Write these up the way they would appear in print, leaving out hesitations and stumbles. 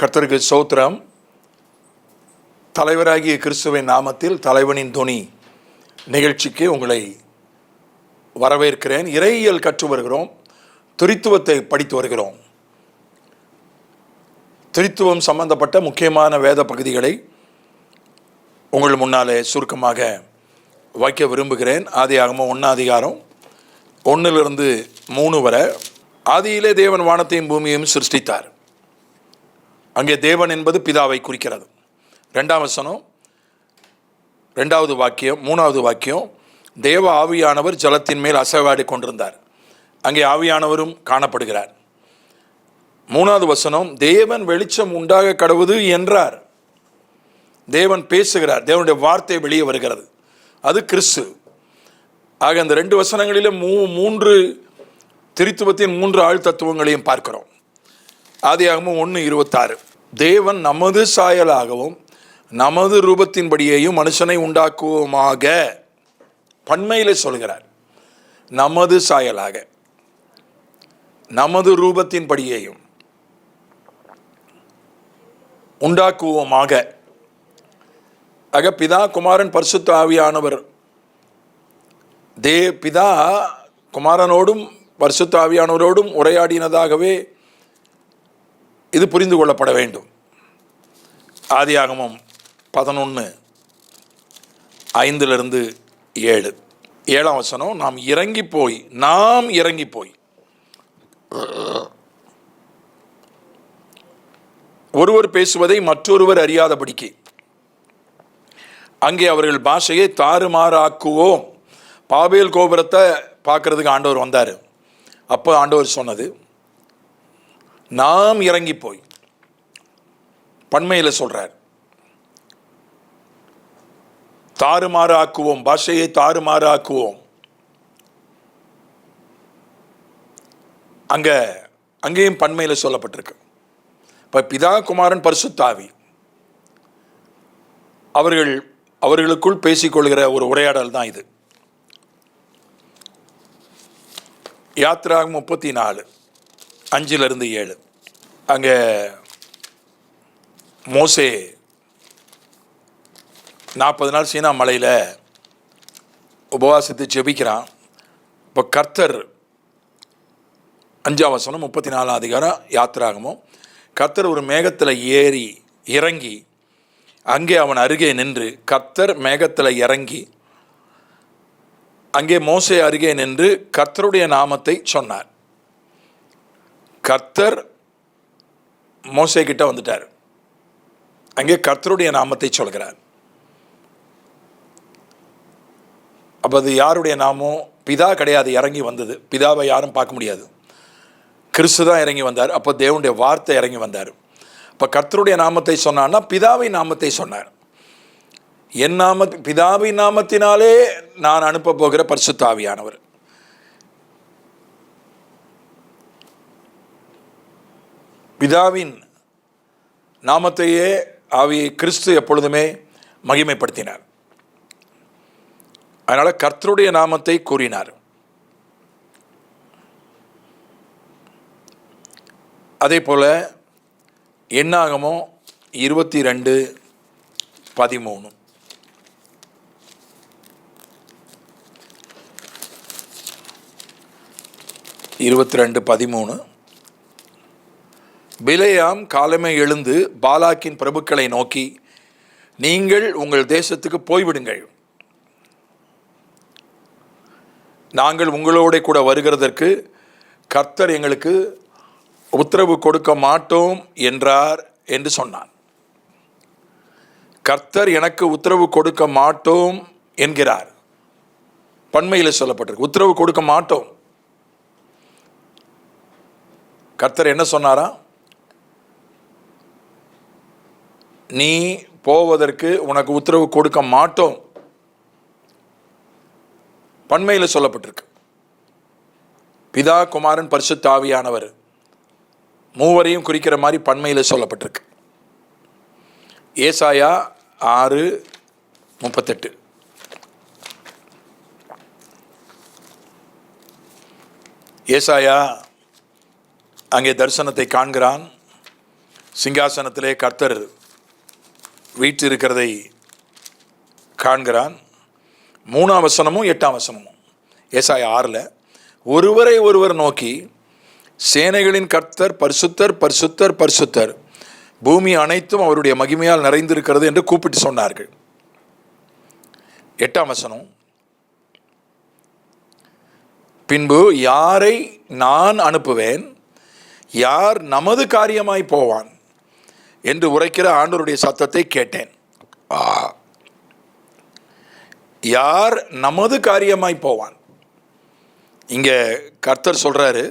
கர்த்தருக்கு ஸ்தோத்திரம். தலைவராகிய கிறிஸ்துவின் நாமத்தில் தலைவனின் துணி நிகழ்ச்சிக்கு உங்களை வரவேற்கிறேன். இறையியல் கற்று வருகிறோம், திரித்துவத்தை படித்து வருகிறோம். திரித்துவம் சம்பந்தப்பட்ட முக்கியமான வேத பகுதிகளை உங்கள் முன்னாலே சுருக்கமாக வைக்க விரும்புகிறேன். ஆதியாகமம் 1 அதிகாரம் 1-3 வரை. ஆதியிலே தேவன் வானத்தையும் பூமியையும் சிருஷ்டித்தார். அங்கே தேவன் என்பது பிதாவை குறிக்கிறது. 2ஆம் வசனம் 2வது வாக்கியம் 3வது வாக்கியம், தேவ ஆவியானவர் ஜலத்தின் மேல் அசைவாடி கொண்டிருந்தார். அங்கே ஆவியானவரும் காணப்படுகிறார். 3வது வசனம், தேவன் வெளிச்சம் உண்டாக கடவுது என்றார். தேவன் பேசுகிறார், தேவனுடைய வார்த்தை வெளியே வருகிறது. அது கிறிஸ்து. ஆக அந்த 2 வசனங்களிலும் 3 திரித்துவத்தின் 3 ஆழ் தத்துவங்களையும் பார்க்கிறோம். ஆதியாகமம் 1:26, தேவன் நமது சாயலாகவும் நமது ரூபத்தின்படியேயும் மனுஷனை உண்டாக்குவோமாக. பன்மையிலே சொல்கிறார், நமது சாயலாக நமது ரூபத்தின்படியேயும் உண்டாக்குவோமாக. ஆக பிதா குமாரன் பரிசுத்த ஆவியானவர், பிதா குமாரனோடும் பரிசுத்த ஆவியானவரோடும் உரையாடினதாகவே இது புரிந்து கொள்ளப்பட வேண்டும். ஆதியாகமம் 11:5-7, 7ஆம் வசனம், நாம் இறங்கி போய் ஒருவர் பேசுவதை மற்றொருவர் அறியாதபடிக்கு அங்கே அவர்கள் பாஷையை தாறுமாறாக்குவோம். பாபேல் கோபுரத்தை பார்க்கறதுக்கு ஆண்டவர் வந்தார். அப்போ ஆண்டவர் சொன்னது, நாம் இறங்கி போய், பன்மையில் சொல்றார், தாறுமாறு ஆக்குவோம், பாஷையை தாறுமாறு ஆக்குவோம். அங்கேயும் பன்மையில் சொல்லப்பட்டிருக்கு. இப்ப பிதா குமாரன் பரிசுத்த ஆவி அவர்களுக்குள் பேசிக்கொள்கிற ஒரு உரையாடல் தான் இது. யாத்திராகமம் 34:5-7, அங்கே மோசே 40 நாள் சீனா மலையில் உபவாசத்தை ஜெபிக்கிறான். இப்போ கர்த்தர் 5ஆம் வசனம் 34ஆம் அதிகாரம் யாத்திராகமம், கர்த்தர் ஒரு மேகத்தில் இறங்கி அங்கே அவன் அருகே நின்று, கர்த்தர் மேகத்தில் இறங்கி அங்கே மோசே அருகே நின்று கர்த்தருடைய நாமத்தை சொன்னார். கர்த்தர் மோசே கிட்ட வந்துட்டார். அங்கே கர்த்தருடைய நாமத்தை சொல்கிறார். அப்போ அது யாருடைய நாமம்? பிதா கிடையாது இறங்கி வந்தது. பிதாவை யாரும் பார்க்க முடியாது, கிறிஸ்து தான் இறங்கி வந்தார். அப்போ தேவனுடைய வார்த்தை இறங்கி வந்தார். இப்போ கர்த்தருடைய நாமத்தை சொன்னார்னா பிதாவின் நாமத்தை சொன்னார். பிதாவின் நாமத்தினாலே நான் அனுப்ப போகிற பரிசுத்த ஆவியானவர். பிதாவின் நாமத்தையே ஆவியை கிறிஸ்து எப்பொழுதுமே மகிமைப்படுத்தினார். அதனால கர்த்தருடைய நாமத்தை கூறினார். அதே போல என்னாகமோ 22:13, பிலேயாம் காலமே எழுந்து பாலாக்கின் பிரபுக்களை நோக்கி, நீங்கள் உங்கள் தேசத்துக்கு போய்விடுங்கள், நாங்கள் உங்களோட கூட வருகிறதற்கு கர்த்தர் எங்களுக்கு உத்தரவு கொடுக்க மாட்டோம் என்றார் என்று சொன்னான். கர்த்தர் எனக்கு உத்தரவு கொடுக்க மாட்டோம் என்கிறார். பன்மையில் சொல்லப்பட்டிருக்கு, உத்தரவு கொடுக்க மாட்டோம். கர்த்தர் என்ன சொன்னாரா? நீ போவதற்கு உனக்கு உத்தரவு கொடுக்க மாட்டோம். பன்மையில் சொல்லப்பட்டிருக்கு. பிதா குமாரன் பரிசுத்த ஆவியானவர் மூவரையும் குறிக்கிற மாதிரி பன்மையில் சொல்லப்பட்டிருக்கு. ஏசாயா 6:38, ஏசாயா அங்கே தரிசனத்தை காண்கிறான். சிங்காசனத்திலே கர்த்தர் வீற்றிருக்கிறதை காண்கிறான். 3ஆம் வசனமும் 8ஆம் வசனமும் ஏசாயா 6 ஒருவரை ஒருவர் நோக்கி, சேனைகளின் கர்த்தர் பரிசுத்தர் பரிசுத்தர் பரிசுத்தர், பூமி அனைத்தும் அவருடைய மகிமையால் நிறைந்திருக்கிறது என்று கூப்பிட்டு சொன்னார்கள். 8ஆம் வசனம், பின்பு யாரை நான் அனுப்புவேன், யார் நமது காரியமாய் போவான் என்று உரைக்கிற ஆண்டவருடைய சத்தத்தை கேட்டேன். யார் நமது காரியமாய் போவான்? இங்க கர்த்தர் சொல்றாரு,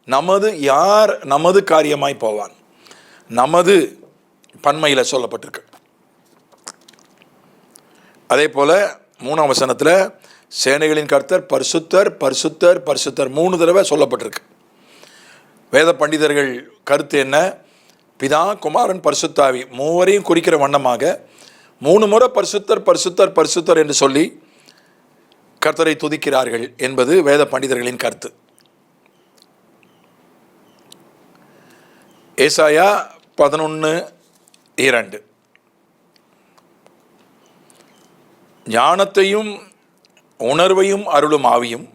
நமது, யார் நமது காரியமாய் போவான். நமது பன்மையில் சொல்லப்பட்டிருக்கு. அதே போல 3ஆம் வசனத்தில் சேனைகளின் கர்த்தர் பரிசுத்தர் பரிசுத்தர் பரிசுத்தர் 3 தடவை சொல்லப்பட்டிருக்கு. வேத பண்டிதர்கள் கருத்து என்ன? பிதா குமாரன் பரிசுத்தாவி மூவரையும் குறிக்கிற வண்ணமாக 3 முறை பரிசுத்தர் பரிசுத்தர் பரிசுத்தர் என்று சொல்லி கர்த்தரை துதிக்கிறார்கள் என்பது வேத பண்டிதர்களின் கருத்து. ஏசாயா 11:2, ஞானத்தையும் உணர்வையும் அருளும் ஆவியும்,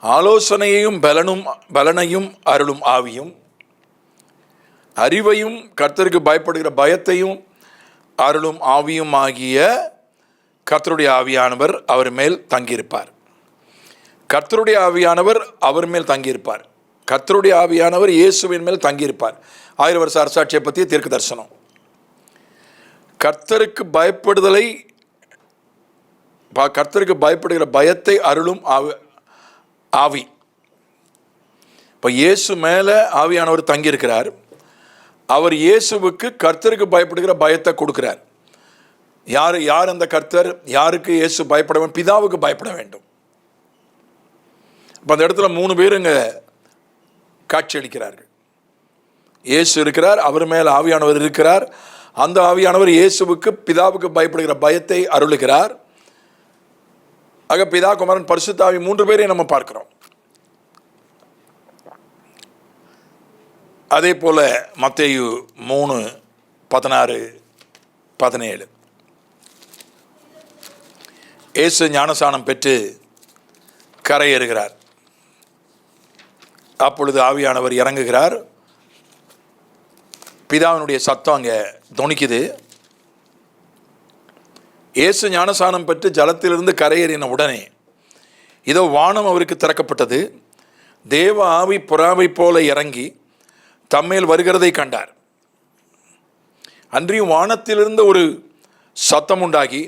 ஆலோசனையையும் பலனையும் அருளும் ஆவியும், அறிவையும் கர்த்தருக்கு பயப்படுகிற பயத்தையும் அருளும் ஆவியும் ஆகிய கர்த்தருடைய ஆவியானவர் அவர் மேல் தங்கியிருப்பார். கர்த்தருடைய ஆவியானவர் அவர் மேல் தங்கியிருப்பார். கர்த்தருடைய ஆவியானவர் இயேசுவின் மேல் தங்கியிருப்பார். 1000 வருஷ அரசாட்சியை பற்றிய தீர்க்க தரிசனம். கர்த்தருக்கு பயப்படுதலை, கர்த்தருக்கு பயப்படுகிற பயத்தை அருளும் ஆவி. இப்போ இயேசு மேலே ஆவியானவர் தங்கியிருக்கிறார். அவர் இயேசுவுக்கு கர்த்தருக்கு பயப்படுகிற பயத்தை கொடுக்கிறார். யார் அந்த கர்த்தர்? யாருக்கு இயேசு பயப்பட வேண்டும்? பிதாவுக்கு பயப்பட வேண்டும். இப்போ அந்த இடத்துல 3 பேர் இங்கே காட்சி அளிக்கிறார்கள். இயேசு இருக்கிறார், அவர் மேல் ஆவியானவர் இருக்கிறார். அந்த ஆவியானவர் இயேசுவுக்கு பிதாவுக்கு பயப்படுகிற பயத்தை அருளுகிறார். ஆக பிதா குமாரன் பரிசுத்த ஆவி 3 பேரையும் நம்ம பார்க்கிறோம். அதே போல மத்தேயு 3:16-17, இயேசு ஞானசானம் பெற்று கரையேறுகிறார். அப்பொழுது ஆவியானவர் இறங்குகிறார். பிதாவினுடைய சத்தம் அங்கே தொனிக்குது. இயேசு ஞானசானம் பெற்று ஜலத்திலிருந்து கரையேறின உடனே இதோ வானம் அவருக்கு திறக்கப்பட்டது. தேவ ஆவி புறாவை போல இறங்கி தம்மேல் வருகிறதை கண்டார். அன்றியும் வானத்திலிருந்து ஒரு சத்தம் உண்டாகி,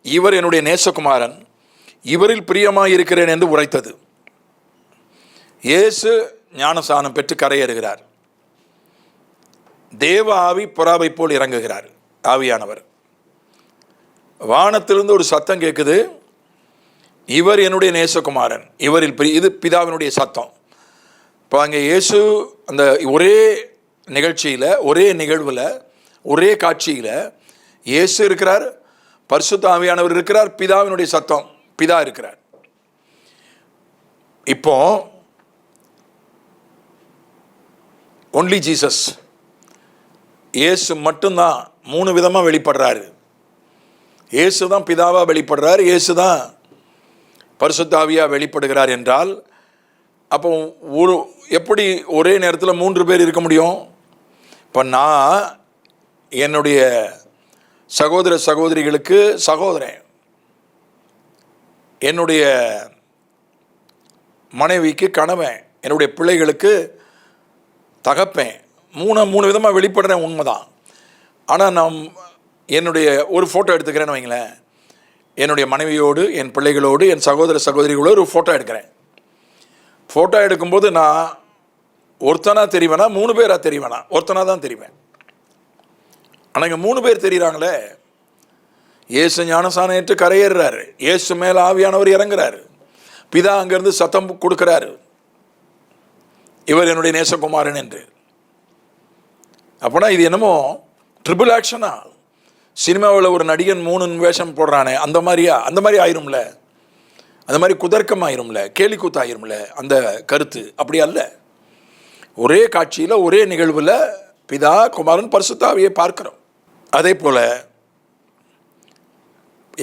இவர் என்னுடைய நேசகுமாரன், இவரில் பிரியமாயிருக்கிறேன் என்று உரைத்தது. இயேசு ஞானசானம் பெற்று கரையேறுகிறார். தேவ ஆவி புறாவை போல் இறங்குகிறார். ஆவியானவர் வானத்திலிருந்து ஒரு சத்தம் கேட்குது, இவர் என்னுடைய நேசகுமாரன், இவரில் இது பிதாவினுடைய சத்தம். இப்போ அங்கே இயேசு அந்த ஒரே நிகழ்ச்சியில், ஒரே நிகழ்வில், ஒரே காட்சியில் இயேசு இருக்கிறார், பரிசுத்த ஆவியானவர் இருக்கிறார், பிதாவினுடைய சத்தம், பிதா இருக்கிறார். இப்போ ஒன்லி ஜீசஸ், இயேசு மட்டும்தான் 3 விதமாக வெளிப்படுறாரு. இயேசு தான் பிதாவாக வெளிப்படுறார், இயேசு தான் பரிசுத்த ஆவியாக வெளிப்படுகிறார் என்றால், அப்போ எப்படி ஒரே நேரத்தில் 3 பேர் இருக்க முடியும்? இப்போ நான் என்னுடைய சகோதர சகோதரிகளுக்கு சகோதரன், என்னுடைய மனைவிக்கு கணவன், என்னுடைய பிள்ளைகளுக்கு தகப்பேன், 3 விதமாக வெளிப்படுறேன், உண்மைதான். ஆனால் நான் என்னுடைய ஒரு ஃபோட்டோ எடுத்துக்கிறேன்னு வைங்களேன், என்னுடைய மனைவியோடு, என் பிள்ளைகளோடு, என் சகோதர சகோதரிகளோடு ஒரு ஃபோட்டோ எடுக்கிறேன். ஃபோட்டோ எடுக்கும்போது நான் ஒருத்தனாக தெரிவேனா 3 பேராக தெரிவேனா? ஒருத்தனாக தான் தெரிவேன். ஆனால் இங்கே 3 பேர் தெரிகிறாங்களே. இயேசு ஞானசானம் ஏற்று கரையேறுறாரு, இயேசு மேலே ஆவியானவர் இறங்குறாரு, பிதா அங்கேருந்து சத்தம் கொடுக்குறாரு, இவர் என்னுடைய நேசகுமாரன் என்று. அப்போனா இது என்னமோ ட்ரிபிள் ஆக்ஷனா? சினிமாவில் ஒரு நடிகன் 3 வேஷம் போடுறானே, அந்த மாதிரி ஆயிரும்ல, அந்த மாதிரி குதர்க்கம் ஆயிரும்ல, கேலி கூத்தாயிரும்ல. அந்த கருத்து அப்படி அல்ல. ஒரே காட்சியில், ஒரே நிகழ்வில் பிதா, குமாரன், பரிசுத்த ஆவியை பார்க்கிறோம். அதே போல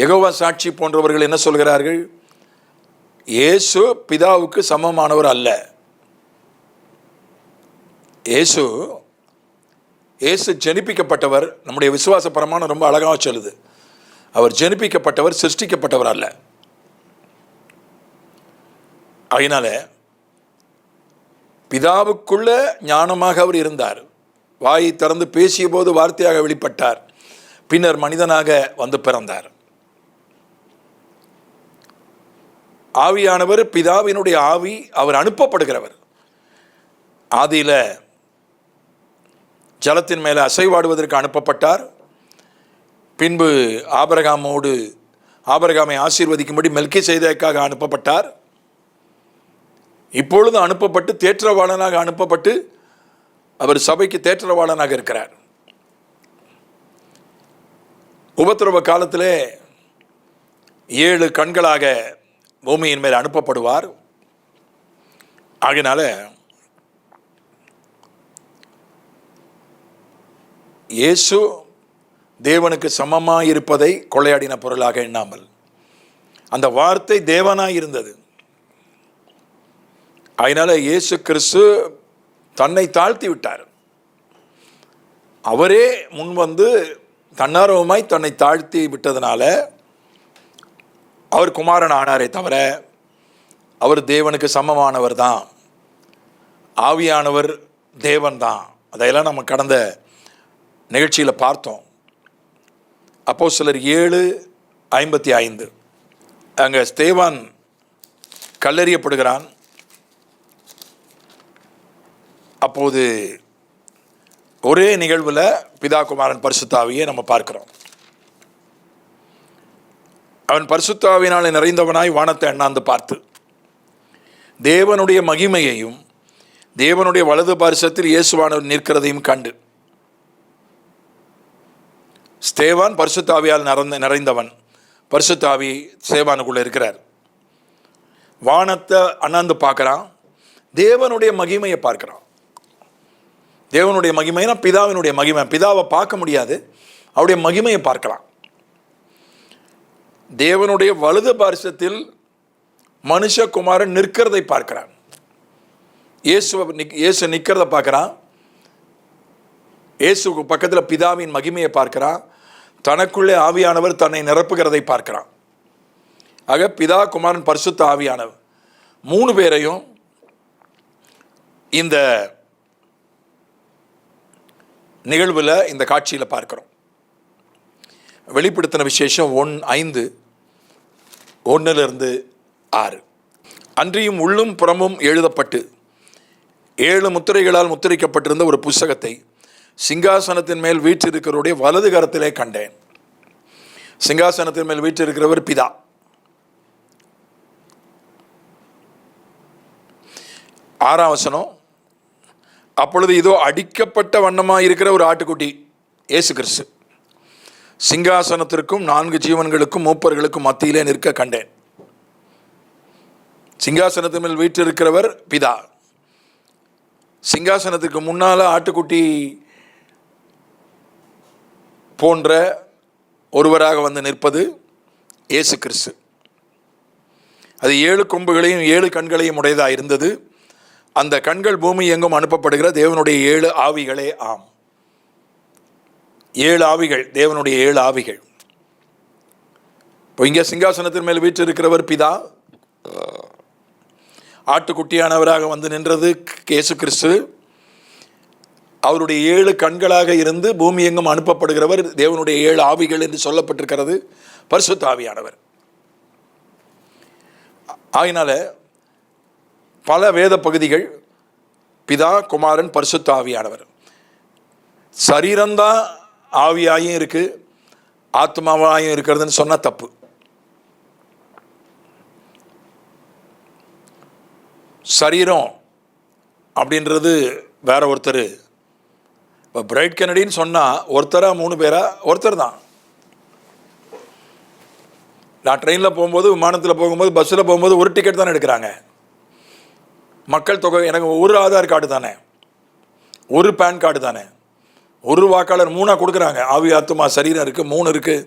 யெகோவா சாட்சி போன்றவர்கள் என்ன சொல்கிறார்கள்? இயேசு பிதாவுக்கு சமமானவர் அல்ல. இயேசு ஜெனிப்பிக்கப்பட்டவர். நம்முடைய விசுவாச பிரமாணம் ரொம்ப அழகாக சொல்லுது, அவர் ஜெனிப்பிக்கப்பட்டவர், சிருஷ்டிக்கப்பட்டவர் அல்ல. அதனால பிதாவுக்குள்ள ஞானமாக அவர் இருந்தார். வாயை திறந்து பேசிய போது வார்த்தையாக வெளிப்பட்டார். பின்னர் மனிதனாக வந்து பிறந்தார். ஆவியானவர் பிதாவினுடைய ஆவி, அவர் அனுப்பப்படுகிறவர். ஆதியில ஜலத்தின் மேலே அசைவாடுவதற்கு அனுப்பப்பட்டார். பின்பு ஆபிரகாமை ஆசீர்வதிக்கும்படி மெல்கிசேதேக்காக அனுப்பப்பட்டார். இப்பொழுது அனுப்பப்பட்டு தேற்றவாளனாக அனுப்பப்பட்டு அவர் சபைக்கு தேற்றவாளனாக இருக்கிறார். உபத்திரவ காலத்திலே 7 கண்களாக பூமியின் மேல் அனுப்பப்படுவார். ஆகையினால இயேசு தேவனுக்கு சமமாய் இருப்பதை கொள்ளையாடின பொருளாக எண்ணாமல் அந்த வார்த்தை தேவனாய் இருந்தது. அதனால இயேசு கிறிஸ்து தன்னை தாழ்த்தி விட்டார். அவரே முன் வந்து தன்னார்வமாய் தன்னை தாழ்த்தி விட்டதுனால அவர் குமாரன் ஆனாரே தவிர அவர் தேவனுக்கு சமமானவர் தான். ஆவியானவர் தேவன் தான். அதையெல்லாம் நம்ம கடந்த நிகழ்ச்சியில் பார்த்தோம். அப்போஸ்தலர் 7:55 அங்கே ஸ்தேவான் கல்லெறியப்படுகிறான். அப்போது ஒரே நிகழ்வில் பிதா, குமாரன், பரிசுத்த ஆவியை நம்ம பார்க்கிறோம். அவன் பரிசுத்த ஆவியினாலே நிறைந்தவனாய் வானத்தை அண்ணாந்து பார்த்து தேவனுடைய மகிமையையும் தேவனுடைய வலது பார்சத்தில் இயேசுவானவர் நிற்கிறதையும் கண்டு. ஸ்தேவான் பரிசுத்த ஆவியால் நிறைந்தவன். பரிசுத்த ஆவி ஸ்தேவானுக்குள்ள இருக்கிறார். வானத்தை அண்ணாந்து பார்க்கிறான், தேவனுடைய மகிமையை பார்க்கிறான். தேவனுடைய மகிமைனா பிதாவினுடைய மகிமை. பிதாவை பார்க்க முடியாது, அவருடைய மகிமையை பார்க்கலாம். தேவனுடைய வலது பார்சத்தில் மனுஷகுமாரன் நிற்கிறதை பார்க்கிறான். இயேசு நிற்கிறத பார்க்கிறான். இயேசுக்கு பக்கத்தில் பிதாவின் மகிமையை பார்க்கிறான். தனக்குள்ளே ஆவியானவர் தன்னை நிரப்புகிறதை பார்க்கிறான். ஆக பிதா, குமாரன், பரிசுத்த ஆவியானவர் 3 பேரையும் இந்த நிகழ்வில், இந்த காட்சியில் பார்க்கிறோம். வெளிப்படுத்தின விசேஷம் 1:5-6. அன்றியும் உள்ளும் புறமும் எழுதப்பட்டு 7 முத்திரைகளால் முத்திரிக்கப்பட்டிருந்த ஒரு புஸ்தகத்தை சிங்காசனத்தின் மேல் வீற்றிருக்கிறவருடைய வலது கரத்திலே கண்டேன். சிங்காசனத்தின் மேல் வீற்றிருக்கிறவர் பிதா. ஆறாம் வசனம், அப்பொழுது இதோ அடிக்கப்பட்ட வண்ணமாக இருக்கிற ஒரு ஆட்டுக்குட்டி, இயேசு கிறிஸ்து, சிங்காசனத்திற்கும் 4 ஜீவன்களுக்கும் மூப்பர்களுக்கும் மத்தியிலே நிற்க கண்டேன். சிங்காசனத்தின் மேல் வீற்றிருக்கிறவர் பிதா. சிங்காசனத்துக்கு முன்னால் ஆட்டுக்குட்டி போன்ற ஒருவராக வந்து நிற்பது இயேசு கிறிஸ்து. அது 7 கொம்புகளையும் 7 கண்களையும் உடையதாக இருந்தது. அந்த கண்கள் பூமி எங்கும் அனுப்பப்படுகிற தேவனுடைய 7 ஆவிகளே ஆம். 7 ஆவிகள், தேவனுடைய 7 ஆவிகள். இப்போ இங்கே சிங்காசனத்தின் மேல் வீற்றிருக்கிறவர் பிதா. ஆட்டுக்குட்டியானவராக வந்து நின்றது இயேசு கிறிஸ்து. அவருடைய 7 கண்களாக இருந்து பூமி எங்கும் அனுப்பப்படுகிறவர் தேவனுடைய 7 ஆவிகள் என்று சொல்லப்பட்டிருக்கிறது பரிசுத்த ஆவியானவர். ஆகினால பல வேத பகுதிகள் பிதா, குமாரன், பரிசுத்த ஆவியானவர். சரீரம்தான் ஆவியாயும் இருக்கு, ஆத்மாவாயும் இருக்கிறதுன்னு சொன்னா தப்பு. சரீரம் அப்படின்றது வேற ஒருத்தர். இப்போ பிரைட் கென்னடின்னு சொன்னால் ஒருத்தரா 3 பேரா? ஒருத்தர் தான். நான் ட்ரெயினில் போகும்போது, விமானத்தில் போகும்போது, பஸ்ஸில் போகும்போது ஒரு டிக்கெட் தானே எடுக்கிறாங்க. மக்கள் தொகை எனக்கு ஒரு ஆதார் கார்டு தானே, ஒரு பேன் கார்டு தானே. ஒரு வாக்காளர் 3 கொடுக்குறாங்க. ஆவி ஆத்துமா சரீரம் இருக்குது, 3 இருக்குது.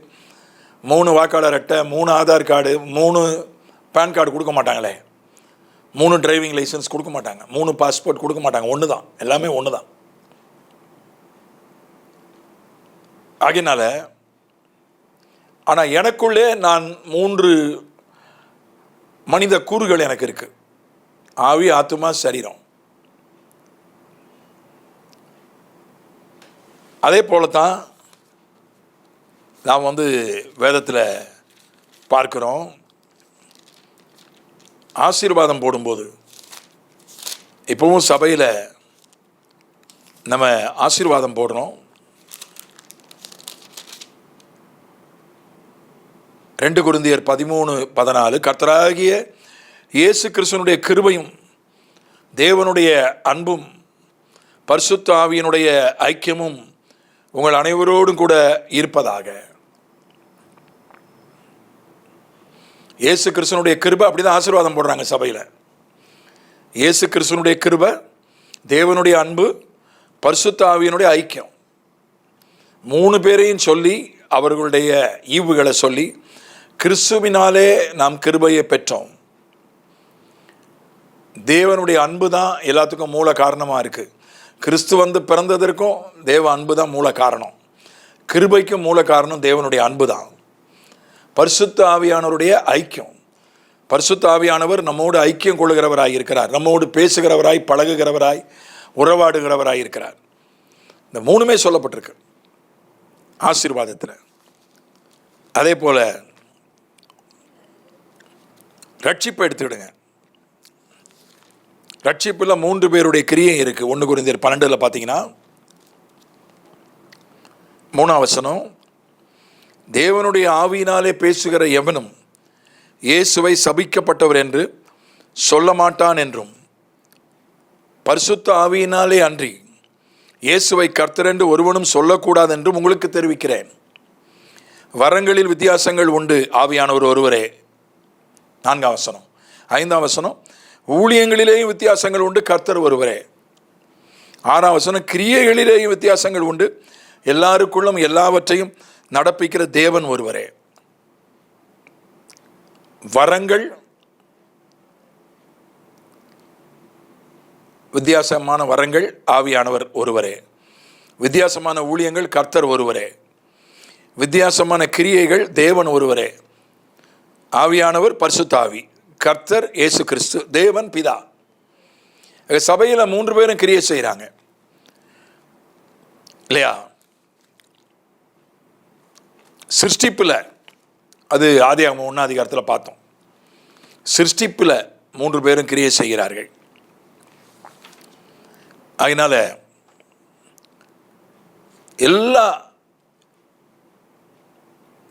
3 வாக்காளர் அட்டை, 3 ஆதார் கார்டு, 3 பேன் கார்டு கொடுக்க மாட்டாங்களே, 3 டிரைவிங் லைசன்ஸ் கொடுக்க மாட்டாங்க, 3 பாஸ்போர்ட் கொடுக்க மாட்டாங்க. ஒன்று தான், எல்லாமே ஒன்று தான். ஆகையினால ஆனால் எனக்குள்ளே நான் 3 மனித கூறுகள் எனக்கு இருக்கு. ஆவி, ஆத்துமா, சரீரம். அதே போல தான் நாம் வேதத்தில் பார்க்கிறோம். ஆசீர்வாதம் போடும்போது இப்பவும் சபையில் நம்ம ஆசீர்வாதம் போடுறோம். 2 கொரிந்தியர் 13:14 கர்த்தராகிய இயேசு கிறிஸ்துவினுடைய கிருபையும் தேவனுடைய அன்பும் பரிசுத்த ஆவியினுடைய ஐக்கியமும் உங்கள் அனைவரோடும் கூட இருப்பதாக. இயேசு கிறிஸ்துவினுடைய கிருபை, அப்படிதான் ஆசீர்வாதம் போடுறாங்க சபையில். இயேசு கிறிஸ்துவினுடைய கிருபை, தேவனுடைய அன்பு, பரிசுத்த ஆவியினுடைய ஐக்கியம், 3 பேரையும் சொல்லி அவர்களுடைய ஈவுகளை சொல்லி கிறிஸ்துவினாலே நாம் கிருபையை பெற்றோம். தேவனுடைய அன்பு தான் எல்லாத்துக்கும் மூல காரணமாக இருக்குது. கிறிஸ்து பிறந்ததற்கும் தேவ அன்பு தான் மூல காரணம். கிருபைக்கும் மூல காரணம் தேவனுடைய அன்பு தான். பரிசுத்த ஆவியானவருடைய ஐக்கியம். பரிசுத்த ஆவியானவர் நம்மோடு ஐக்கியம் கொள்ளுகிறவராய் இருக்கிறார், நம்மோடு பேசுகிறவராய், பழகுகிறவராய், உறவாடுகிறவராய் இருக்கிறார். இந்த 3மே சொல்லப்பட்டிருக்கு ஆசீர்வாதத்தில். அதே போல ரட்சிப்பை எடுத்துக்கிடுங்க. ரட்சிப்பில் 3 பேருடைய கிரியை இருக்குது. 1 கொரிந்தியர் 12 பார்த்தீங்கன்னா 3ஆம் வசனம், தேவனுடைய ஆவியினாலே பேசுகிற எவனும் இயேசுவை சபிக்கப்பட்டவர் என்று சொல்ல மாட்டான் என்றும், பரிசுத்த ஆவியினாலே அன்றி இயேசுவை கர்த்தர் என்று ஒருவனும் சொல்லக்கூடாது என்றும் உங்களுக்கு தெரிவிக்கிறேன். வரங்களில் வித்தியாசங்கள் உண்டு, ஆவியானவர் ஒருவரே. 4ஆம் வசனம். 5ஆம் வசனம், ஊழியங்களிலேயும் வித்தியாசங்கள் உண்டு, கர்த்தர் ஒருவரே. 6ஆம் வசனம், கிரியைகளிலேயும் வித்தியாசங்கள் உண்டு, எல்லாருக்குள்ளும் எல்லாவற்றையும் நடப்பிக்கிற தேவன் ஒருவரே. வரங்கள், வித்தியாசமான வரங்கள், ஆவியானவர் ஒருவரே. வித்தியாசமான ஊழியங்கள், கர்த்தர் ஒருவரே. வித்தியாசமான கிரியைகள், தேவன் ஒருவரே. ஆவியானவர் பரிசுத்த ஆவி, கர்த்தர் இயேசு கிறிஸ்து, தேவன் பிதா. சபையில் 3 பேரும் கிரியை செய்கிறாங்க இல்லையா? சிருஷ்டிப்பில், அது ஆதியாகமம் 1ஆம் அதிகாரத்தில் பார்த்தோம். சிருஷ்டிப்பில் 3 பேரும் கிரியை செய்கிறார்கள். அதனால எல்லா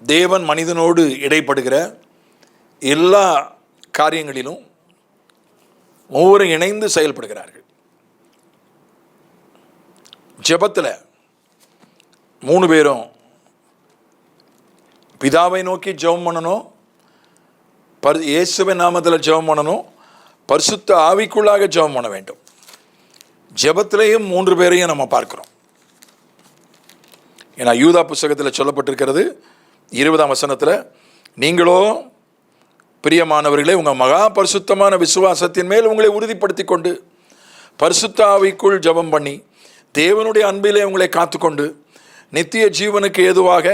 தேவன் மனிதனோடு இடைப்படுகிற எல்லா காரியங்களிலும் ஒவ்வொரு இணைந்து செயல்படுகிறார்கள். ஜெபத்தில் 3 பேரும் பிதாவை நோக்கி ஜெபம் பண்ணணும், இயேசுவின் நாமத்தில் ஜெபம் பண்ணணும், பரிசுத்த ஆவிக்குள்ளாக ஜெபம் பண்ண வேண்டும். ஜெபத்திலையும் 3 பேரையும் நம்ம பார்க்கிறோம். ஏன்னா யூதா புஸ்தகத்தில் சொல்லப்பட்டிருக்கிறது 20ஆம் வசனத்தில், நீங்களோ பிரியமானவர்களே உங்கள் மகா பரிசுத்தமான விசுவாசத்தின் மேல் உங்களை உறுதிப்படுத்தி கொண்டு பரிசுத்த ஆவிக்குள் ஜெபம் பண்ணி தேவனுடைய அன்பிலே உங்களை காத்துக்கொண்டு நித்திய ஜீவனுக்கு ஏதுவாக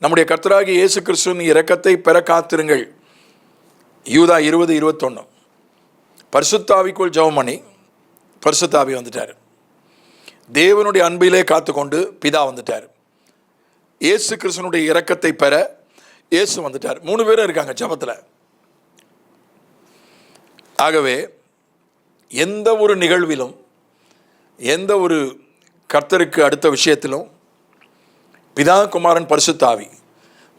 நம்முடைய கர்த்தராகிய இயேசு கிறிஸ்துவின் இரக்கத்தை பெற காத்திருங்கள். யூதா 20:21. பரிசுத்த ஆவிக்குள் ஜெபம் பண்ணி பரிசுத்த ஆவி வந்துட்டார். தேவனுடைய அன்பிலே காத்துக்கொண்டு பிதா வந்துட்டார். இயேசு கிறிஸ்துவினுடைய இரக்கத்தை பெற இயேசு வந்துட்டார். 3 பேரும் இருக்காங்க ஜெபத்தில். ஆகவே எந்த ஒரு நிகழ்விலும், எந்த ஒரு கர்த்தருக்கு அடுத்த விஷயத்திலும் பிதா, குமாரன், பரிசுத்த ஆவி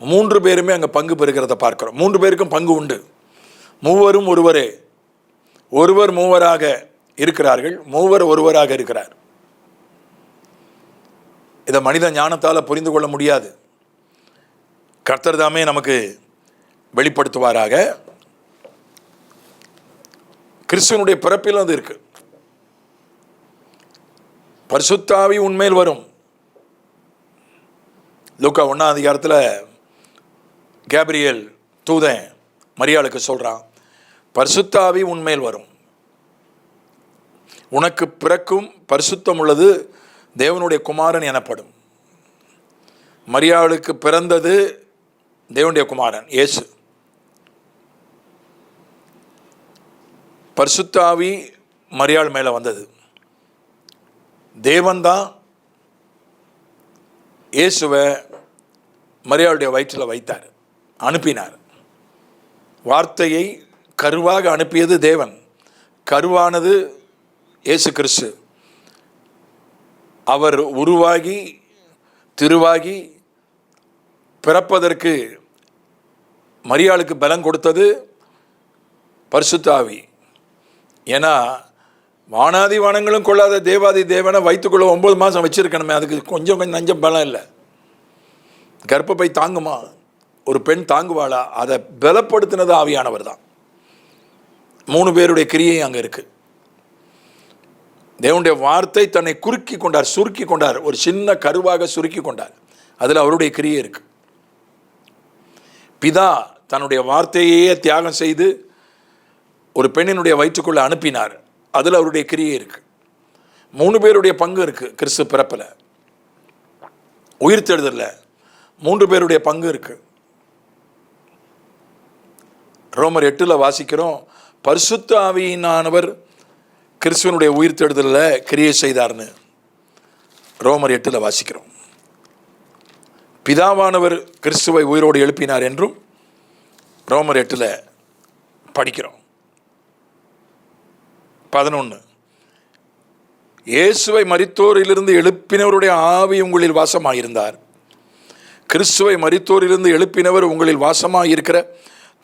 3 பேருமே அங்கே பங்கு பெறுகிறத பார்க்கிறோம். 3 பேருக்கும் பங்கு உண்டு. மூவரும் ஒருவரே, ஒருவர் மூவராக இருக்கிறார்கள், மூவர் ஒருவராக இருக்கிறார். இதை மனித ஞானத்தால் புரிந்து கொள்ள முடியாது. கர்த்தர் தாமே நமக்கு வெளிப்படுத்துவாராக. கிறிஸ்துவனுடைய பிறப்பில் அது இருக்கு. பரிசுத்த ஆவி உன்மேல் வரும், லூக்கா 1ஆம் அதிகாரத்தில் கேப்ரியேல் தூதன் மரியாளுக்கு சொல்கிறான், பரிசுத்த ஆவி உன்மேல் வரும், உனக்கு பிறக்கும் பரிசுத்தம் உள்ளது தேவனுடைய குமாரன் எனப்படும். மரியாளுக்கு பிறந்தது தேவனுடைய குமாரன் இயேசு. பரிசுத்த ஆவி மரியாள் மேலே வந்தது. தேவன்தான் இயேசுவை மரியாளுடைய வயிற்றில் வைத்தார், அனுப்பினார். வார்த்தையை கருவாக அனுப்பியது தேவன், கருவானது இயேசு கிறிஸ்து. அவர் உருவாகி திருவாகி பிறப்பதற்கு மரியாளுக்கு பலம் கொடுத்தது பரிசுத்த ஆவி. ஏன்னா வானாதி வானங்களும் கொள்ளாத தேவாதி தேவனை வயிற்றுக்குள்ள 9 மாதம் வச்சிருக்கணுமே, அதுக்கு கொஞ்சம் நஞ்சம் பலம் இல்லை. கர்ப்பப்பை தாங்குமா? ஒரு பெண் தாங்குவாளா? அதை பலப்படுத்தினது ஆவியானவர் தான். 3 பேருடைய கிரியை அங்கே இருக்கு. தேவனுடைய வார்த்தை தன்னை குறுக்கி கொண்டார், சுருக்கி கொண்டார், ஒரு சின்ன கருவாக சுருக்கி கொண்டார். அதில் அவருடைய கிரியை இருக்கு. பிதா தன்னுடைய வார்த்தையே தியாகம் செய்து ஒரு பெண்ணினுடைய வயிற்றுக்குள்ள அனுப்பினார், அதில் அவருடைய கிரியை இருக்கு. 3 பேருடைய பங்கு இருக்கு. கிறிஸ்து பிறப்பில், உயிர்த்தெழுதல்ல 3 பேருடைய பங்கு இருக்கு. ரோமர் 8 வாசிக்கிறோம், பரிசுத்த ஆவியினானவர் கிறிஸ்துவனுடைய உயிர்த்தெழுதலில் கிரியை செய்தார்னு ரோமர் 8 வாசிக்கிறோம். பிதாவானவர் கிறிஸ்துவை உயிரோடு எழுப்பினார் என்றும் ரோமர் 8 படிக்கிறோம். 11, இயேசுவை மரித்தோரிலிருந்து எழுப்பினவருடைய ஆவி உங்களில் வாசமாயிருந்தார். கிறிஸ்துவை மரித்தோரிலிருந்து எழுப்பினவர் உங்களில் வாசமாயிருக்கிற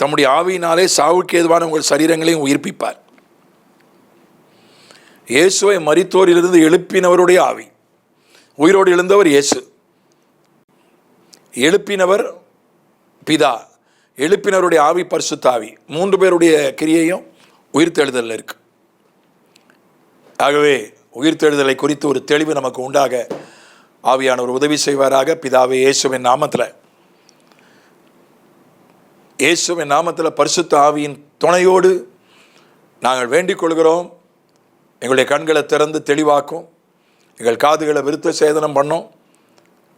தம்முடைய ஆவியினாலே சாவுக்கு ஏதுவான உங்கள் சரீரங்களையும் உயிர்ப்பிப்பார். இயேசுவை மரித்தோரிலிருந்து எழுப்பினவருடைய ஆவி, உயிரோடு எழுந்தவர் இயேசு, எழுப்பினவர் பிதா, எழுப்பினவருடைய ஆவி பரிசுத்த ஆவி. 3 பேருடைய கிரியையும் உயிர்த்தெழுதலில் இருக்கு. ஆகவே உயிர்த்தெழுதலை குறித்து ஒரு தெளிவு நமக்கு உண்டாக ஆவியானவர் உதவி செய்வாராக. பிதாவே, இயேசுவின் நாமத்தில் பரிசுத்த ஆவியின் துணையோடு நாங்கள் வேண்டிக் கொள்கிறோம். எங்களுடைய கண்களை திறந்து தெளிவாக்கும், எங்கள் காதுகளை விருத்த சேதனம் பண்ணோம்.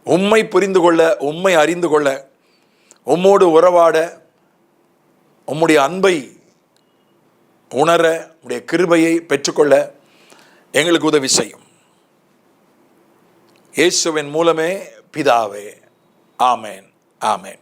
உம்மை புரிந்து கொள்ள, உம்மை அறிந்து கொள்ள, உம்மோடு உறவாட, உம்முடைய அன்பை உணர, உம்முடைய கிருபையை பெற்றுக்கொள்ள எங்களுக்கு உதவி செய்யும். இயேசுவின் மூலமே பிதாவே. ஆமேன், ஆமேன்.